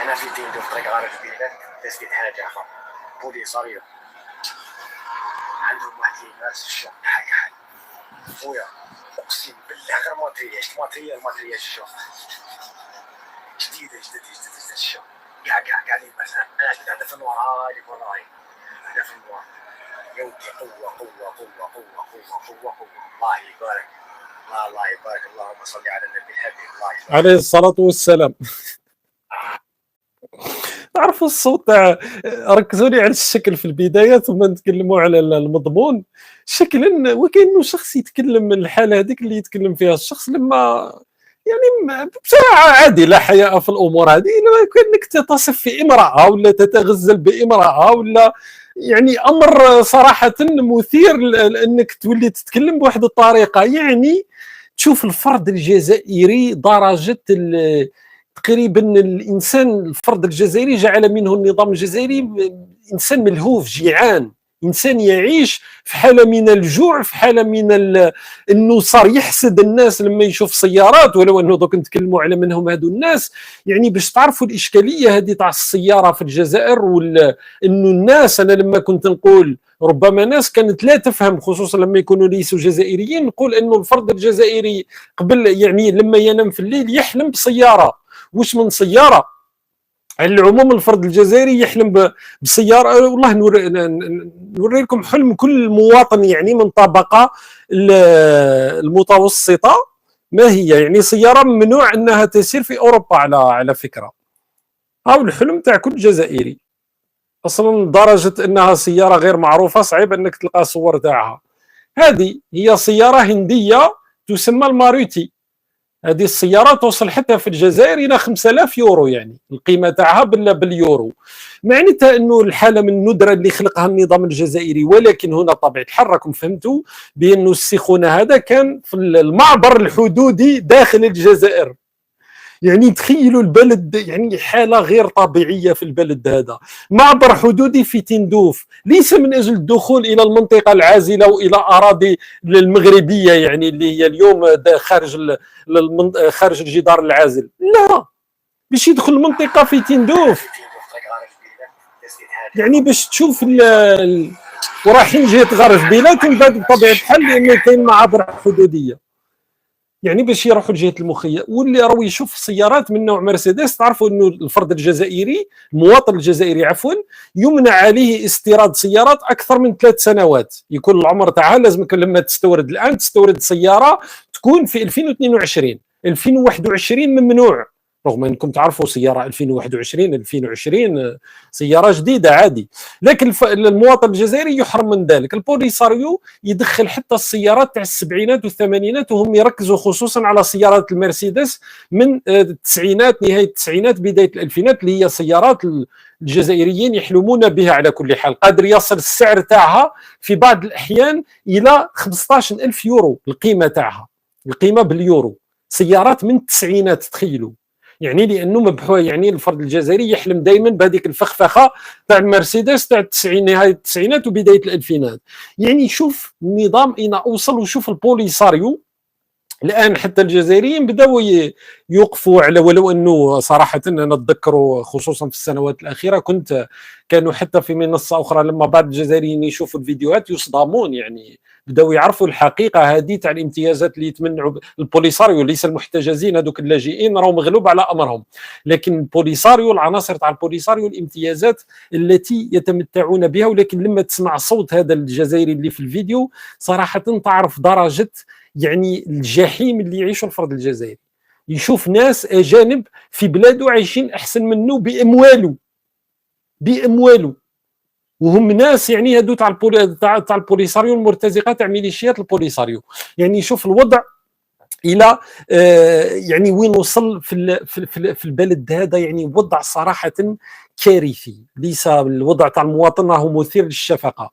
هنا في تيندو في طريق غارج بيلات داز فيه حاجه اخرى بوليساريو عندهم واحد الناس الشغل حي خويا اقسم بالله غير ماتريال الشغل جديده الشغل كاع لي مثلا هذا في النوار هذا في النوار يا ودي قوه الله يبارك الله يبارك اللهم صل على النبي الحبيب الله يبارك عليه الصلاة والسلام. تعرفوا الصوت تاع ركزوا لي على الشكل في البداية ثم نتكلموا على المضمون شكلا، وكأنه شخص يتكلم من الحالة هذيك اللي يتكلم فيها الشخص لما يعني بساعة عادي لا حياء في الأمور هذه، لما كأنك تصف في امرأة ولا تتغزل بامرأة ولا يعني أمر صراحة مثير لأنك تولي تتكلم بواحد الطريقة. يعني تشوف الفرد الجزائري درجة تقريبا الانسان الفرد الجزائري جعل منه النظام الجزائري انسان ملهوف جيعان، انسان يعيش في حاله من الجوع، في حاله من انه صار يحسد الناس لما يشوف سيارات، ولو انه دوك نتكلموا على من هم هذو الناس. يعني باش تعرفوا الاشكاليه هذه تاع السياره في الجزائر، انه الناس، انا لما كنت نقول ربما ناس كانت لا تفهم خصوصا لما يكونوا ليسوا جزائريين، نقول انه الفرد الجزائري قبل يعني لما ينام في الليل يحلم بسياره. وش من سياره؟ على العموم الفرد الجزائري يحلم بسياره. والله نوري لكم حلم كل مواطن يعني من طبقه المتوسطه ما هي، يعني سياره ممنوع انها تسير في اوروبا على فكره. هاو الحلم تاع كل جزائري اصلا، لدرجه انها سياره غير معروفه صعيب انك تلقى صور تاعها. هذه هي سياره هنديه تسمى الماروتي. هذه السيارة توصل حتى في الجزائر إلى 5000 يورو، يعني القيمة تاعها باليورو. معناتها أنه الحالة من الندرة اللي خلقها النظام الجزائري. ولكن هنا طبيعة الحال راكم فهمتوا بأنه السخونة هذا كان في المعبر الحدودي داخل الجزائر. يعني تخيلوا البلد، يعني حالة غير طبيعية في البلد هذا، معبر حدودي في تندوف، ليس من أجل الدخول إلى المنطقة العازلة وإلى أراضي المغربية يعني اللي هي اليوم خارج الجدار العازل، لا، باش يدخل المنطقة في تندوف، يعني باش تشوف ورايحين جهة غرف بلاد من بعد بطبيعة الحال لأنه كاين معابر حدودية، يعني باش يروحوا لجهه المخيم. واللي راهو يشوف سيارات من نوع مرسيدس، تعرفوا انه الفرد الجزائري المواطن الجزائري عفوا يمنع عليه استيراد سيارات اكثر من 3 سنوات، يكون العمر تاعها لازم لما تستورد الان تستورد سياره تكون في 2022 2021 ممنوع، رغم انكم تعرفوا سياره 2020 سياره جديده عادي، لكن المواطن الجزائري يحرم من ذلك. البوليساريو يدخل حتى السيارات تاع السبعينات والثمانينات، وهم يركزوا خصوصا على سيارات المرسيدس من التسعينات، نهايه التسعينات بدايه الالفينات، اللي هي سيارات الجزائريين يحلمون بها. على كل حال قادر يصل السعر تاعها في بعض الاحيان الى 15000 يورو القيمه تاعها، القيمه باليورو، سيارات من التسعينات تخيلوا. يعني لانه مبحوث، يعني الفرد الجزائري يحلم دائما بهذيك الفخفخه تاع المرسيدس تاع نهايه التسعينات وبدايه الالفينات. يعني شوف النظام اين اوصل، وشوف البوليساريو الان حتى الجزائريين بداوا يوقفوا على، ولو انه صراحه انا اتذكر خصوصا في السنوات الاخيره كانوا حتى في منصه اخرى لما بعض الجزائريين يشوفوا الفيديوهات يصدمون، يعني بداوا يعرفوا الحقيقه هذه تاع الامتيازات اللي يتمنعوا البوليساريو. ليس المحتجزين هذوك اللاجئين راهم مغلوب على امرهم، لكن البوليساريو العناصر تاع البوليساريو الامتيازات التي يتمتعون بها. ولكن لما تسمع صوت هذا الجزائري اللي في الفيديو صراحه تعرف درجه يعني الجحيم اللي يعيشه الفرد الجزائري. يشوف ناس اجانب في بلاده عايشين احسن منه بامواله، وهم ناس يعني هادو تاع البوليساريو المرتزقه تاع ميليشيات البوليساريو. يعني يشوف الوضع الى يعني وين وصل في البلد هذا، يعني وضع صراحه كارثي. ليس الوضع تاع المواطن راهو مثير للشفقه.